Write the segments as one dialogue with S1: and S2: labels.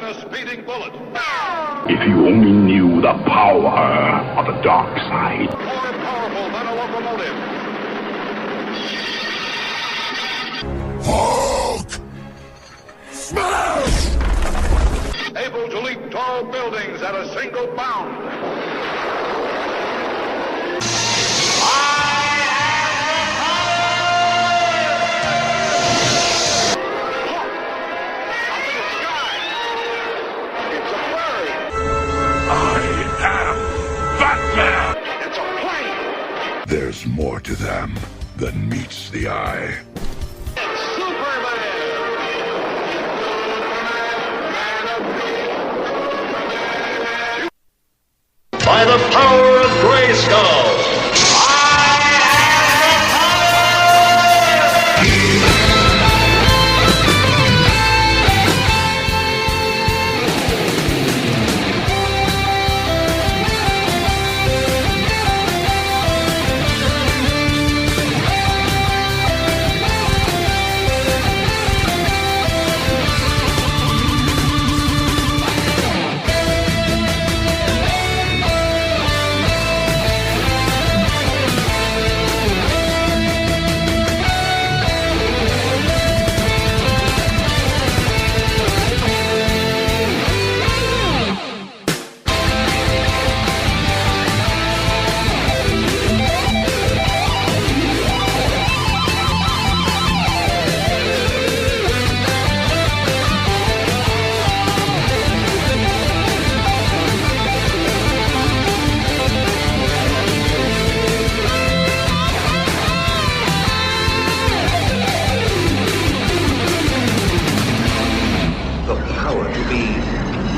S1: than a speeding bullet.
S2: If you only knew the power of the dark side.
S1: More powerful than a locomotive.
S3: Hulk! Smash!
S1: Able to leap tall buildings at a single bound.
S3: There's more to them than meets the eye.
S4: By the power of Grayskull,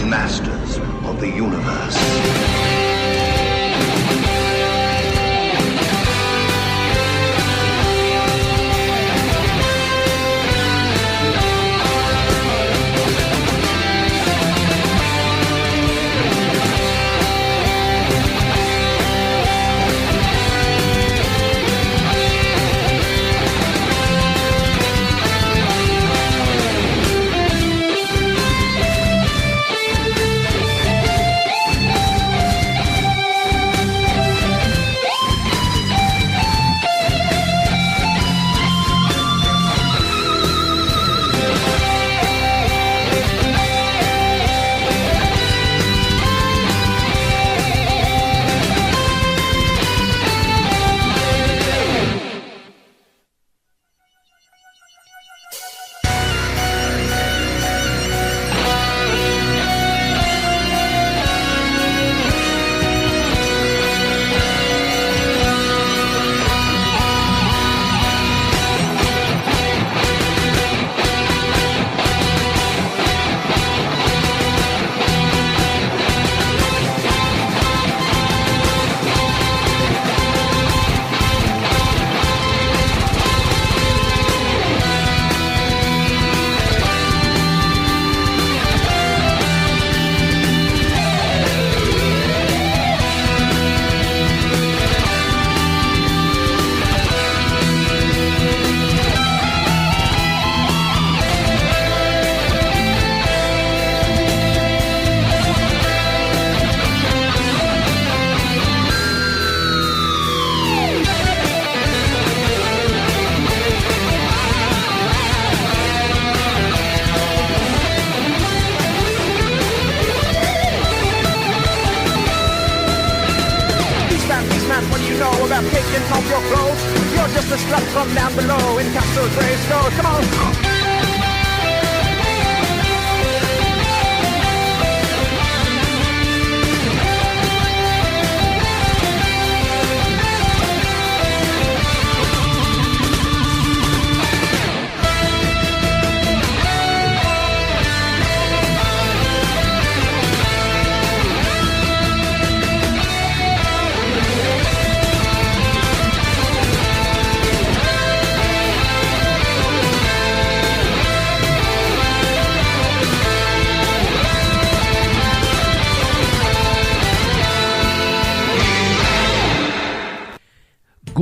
S5: masters of the universe.
S6: What do you know about taking off your clothes? You're just a slut from down below in Castle Grayskull. Come on.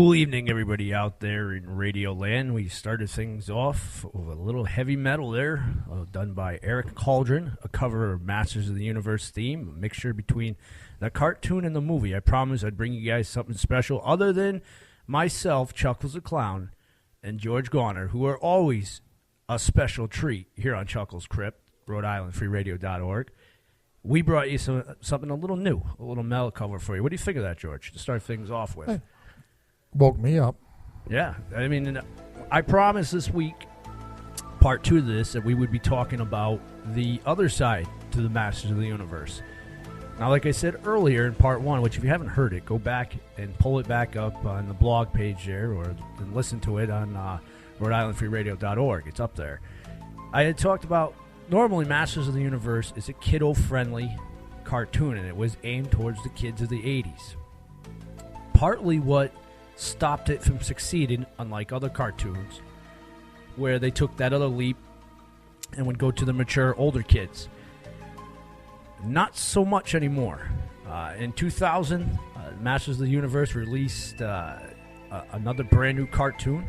S7: Cool evening, everybody out there in Radio Land. We started things off with a little heavy metal there, done by Eric Cauldron, a cover of Masters of the Universe theme, a mixture between the cartoon and the movie. I promised I'd bring you guys something special other than myself, Chuckles the Klown, and George Garner, who are always a special treat here on Chuckles Crypt, Rhode Island, freeradio.org. We brought you something a little new, a little metal cover for you. What do you think of that, George, to start things off with?
S8: Hey. Woke me up.
S7: Yeah, I mean, I promised this week, part 2 of this, that we would be talking about the other side to the Masters of the Universe. Now, like I said earlier in part 1, which if you haven't heard it, go back and pull it back up on the blog page there, or listen to it on Rhode It's up there. I had talked about, normally Masters of the Universe is a kiddo-friendly cartoon, and it was aimed towards the kids of the 80s. Partly what stopped it from succeeding, unlike other cartoons, where they took that other leap and would go to the mature, older kids. Not so much anymore. In 2000, Masters of the Universe released another brand new cartoon,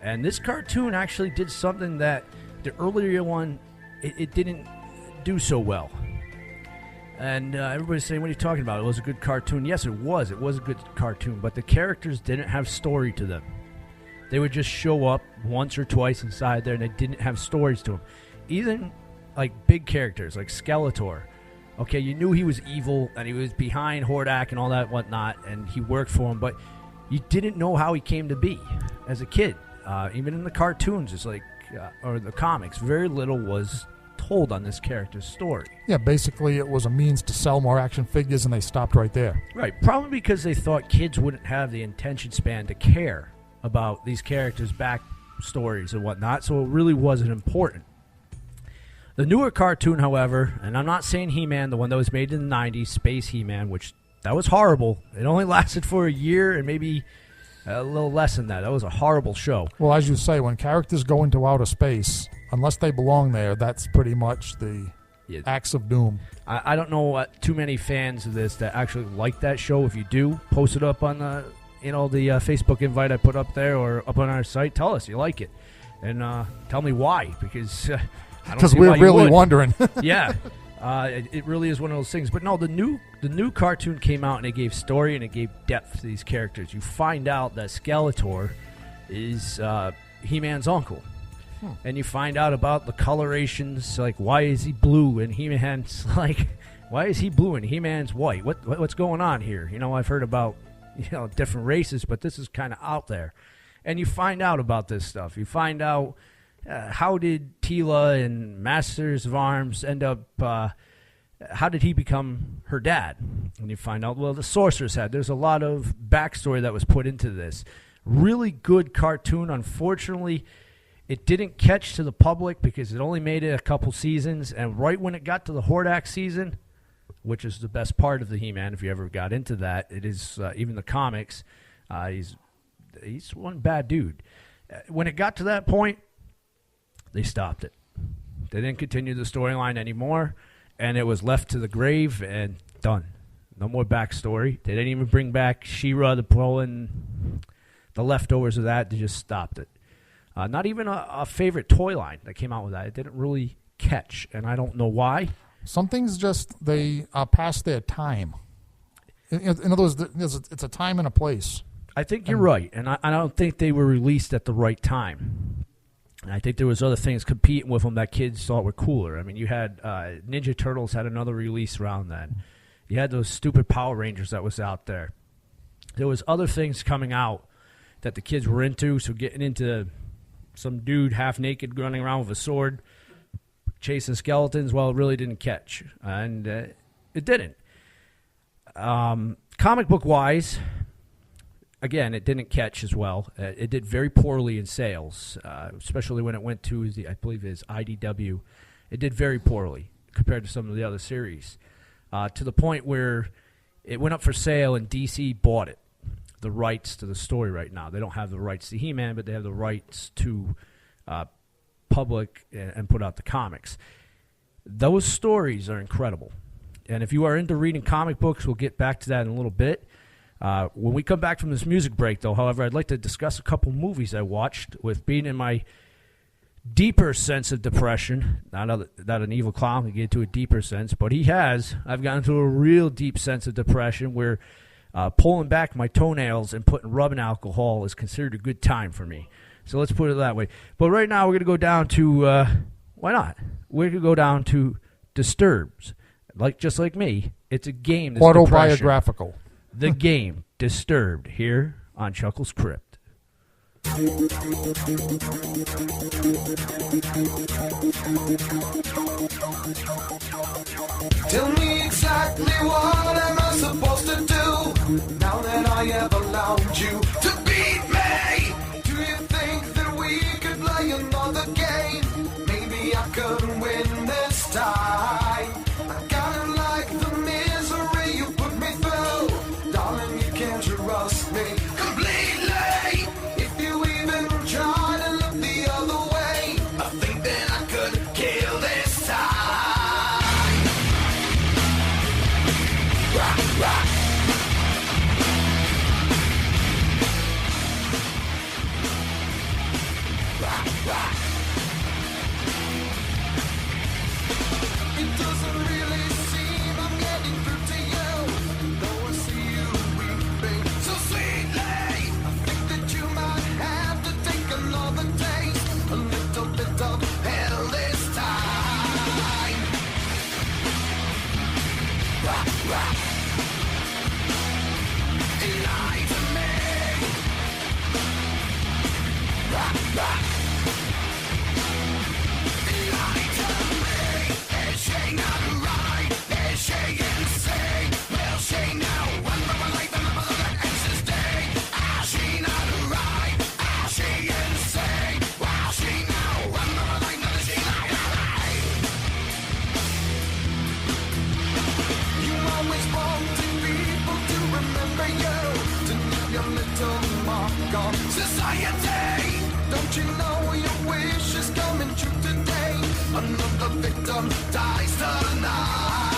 S7: and this cartoon actually did something that the earlier one, it didn't do so well. And everybody's saying, what are you talking about? It was a good cartoon. Yes, it was. It was a good cartoon. But the characters didn't have story to them. They would just show up once or twice inside there, and they didn't have stories to them. Even, like, big characters, like Skeletor. Okay, you knew he was evil, and he was behind Hordak and all that whatnot, and he worked for him. But you didn't know how he came to be as a kid. Even in the cartoons, it's like, or the comics, very little was told on this character's story.
S8: Yeah, basically it was a means to sell more action figures, and they stopped right there.
S7: Right, probably because they thought kids wouldn't have the attention span to care about these characters' backstories and whatnot, so it really wasn't important. The newer cartoon, however, and I'm not saying He-Man, the one that was made in the 90s, Space He-Man, which that was horrible. It only lasted for a year and maybe a little less than that. That was a horrible show.
S8: Well, as you say, when characters go into outer space, unless they belong there, that's pretty much the acts of doom.
S7: I don't know too many fans of this that actually like that show. If you do, post it up on the Facebook invite I put up there or up on our site. Tell us you like it, and tell me why, because I don't see
S8: we're
S7: why you
S8: really
S7: would.
S8: wondering.
S7: Yeah, it really is one of those things. But no, the new cartoon came out and it gave story and it gave depth to these characters. You find out that Skeletor is He-Man's uncle. And you find out about the colorations, like why is he blue and He-Man's like, why is he blue and He-Man's white? What's going on here? You know, I've heard about different races, but this is kind of out there. And you find out about this stuff. You find out how did Tila and Masters of Arms end up? How did he become her dad? And you find out, well, the Sorcerer's Head. There's a lot of backstory that was put into this. Really good cartoon. Unfortunately, it didn't catch to the public because it only made it a couple seasons, and right when it got to the Hordak season, which is the best part of the He-Man, if you ever got into that, it is even the comics. He's one bad dude. When it got to that point, they stopped it. They didn't continue the storyline anymore, and it was left to the grave and done. No more backstory. They didn't even bring back She-Ra to pull in the leftovers of that. They just stopped it. Not even a favorite toy line that came out with that. It didn't really catch, and I don't know why.
S8: Some things just, they are past their time. In other words, it's a time and a place.
S7: I think you're right, and I don't think they were released at the right time. And I think there was other things competing with them that kids thought were cooler. I mean, you had Ninja Turtles had another release around then. You had those stupid Power Rangers that was out there. There was other things coming out that the kids were into, so getting into some dude half naked running around with a sword chasing skeletons, well, it really didn't catch. And it didn't. Comic book wise, again, it didn't catch as well. It did very poorly in sales, especially when it went to I believe it is IDW. It did very poorly compared to some of the other series, to the point where it went up for sale and DC bought it. The rights to the story right now. They don't have the rights to He-Man, but they have the rights to public and put out the comics. Those stories are incredible. And if you are into reading comic books, we'll get back to that in a little bit. When we come back from this music break, though, however, I'd like to discuss a couple movies I watched with being in my deeper sense of depression. Not an evil clown can get to a deeper sense, but he has. I've gotten to a real deep sense of depression where pulling back my toenails and putting rubbing alcohol is considered a good time for me. So let's put it that way. But right now we're going to go down to, why not? We're going to go down to Disturbed. Just like me, it's a game that's
S8: autobiographical.
S7: The game, Disturbed, here on Chuckles Crypt.
S9: Tell me exactly what am I supposed to do now that I have allowed you to beat me? Do you think that we could play another game? Maybe I could win this time. I kinda like the misery you put me through. Darling, you can't trust me completely. If you even try to look the other way, I think that I could kill this time. Rock, rock. Rock, rock. It doesn't really seem I'm getting through to you, though I see you weeping so sweetly. I think that you might have to take another taste, a little bit of hell this time. Rock, rock. Lie to me. Rock, rock. Lie to me. Is she not right? Is she insane? Will she now run for her life and live another anxious day? Is she not right? Is she insane? Will she now run for her life? Does she lie? You always wanted people to remember you, to leave your little mark on society. Don't you know your wish is coming true today? Another victim dies tonight.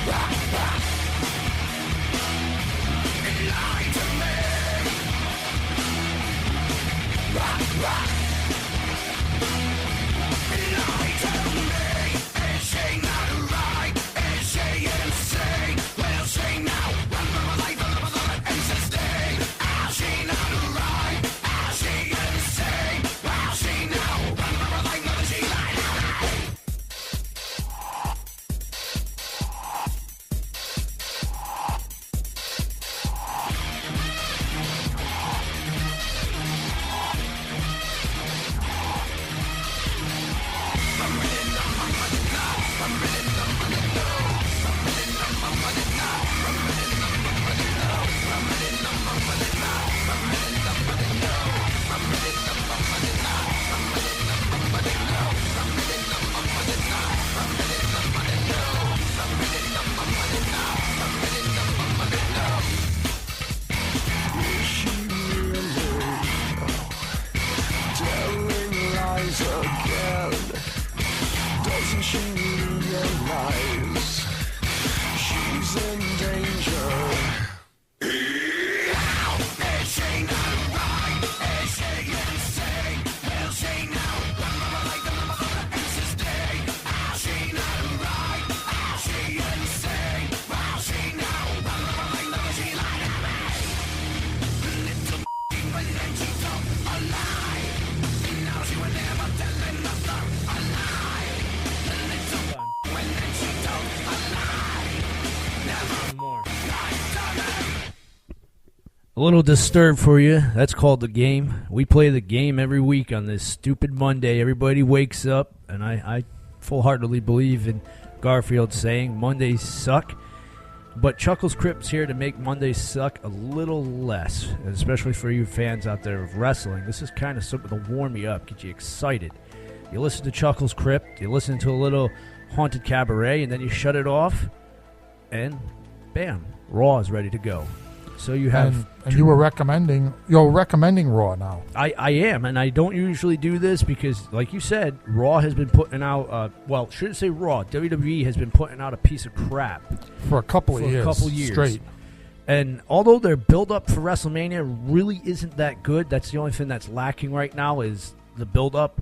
S9: Rock, rock. Lie to me. Rock, rock. Lie to me. Is she not right? Is she insane? Will she now run for her life and live another anxious day? Is she not right? Is she insane? Will she now run for her life? Does she lie? Telling lies again. Doesn't she realize she's in danger? Is she not right? Is she insane? Will she now run for her life and live another anxious day? Is she not right? Is she insane? Will she now run for her life? Does she lie to me? Little when then she told a lie. Now she will never tell another a lie. Little when then she told a lie. Never
S7: More.
S9: lie to me.
S7: A little Disturbed for you. That's called The Game. We play The Game every week on this stupid Monday. Everybody wakes up, and I full-heartedly believe in Garfield's saying Mondays suck. But Chuckles Crypt's here to make Mondays suck a little less, especially for you fans out there of wrestling. This is kind of something to warm you up, get you excited. You listen to Chuckles Crypt, you listen to a little Haunted Cabaret, and then you shut it off, and bam, Raw is ready to go. So you have,
S8: and you're recommending Raw now.
S7: I am, and I don't usually do this because, like you said, Raw has been putting out. Well, shouldn't say Raw. WWE has been putting out a piece of crap
S8: for a couple of years straight.
S7: And although their build-up for WrestleMania really isn't that good, that's the only thing that's lacking right now is the build-up.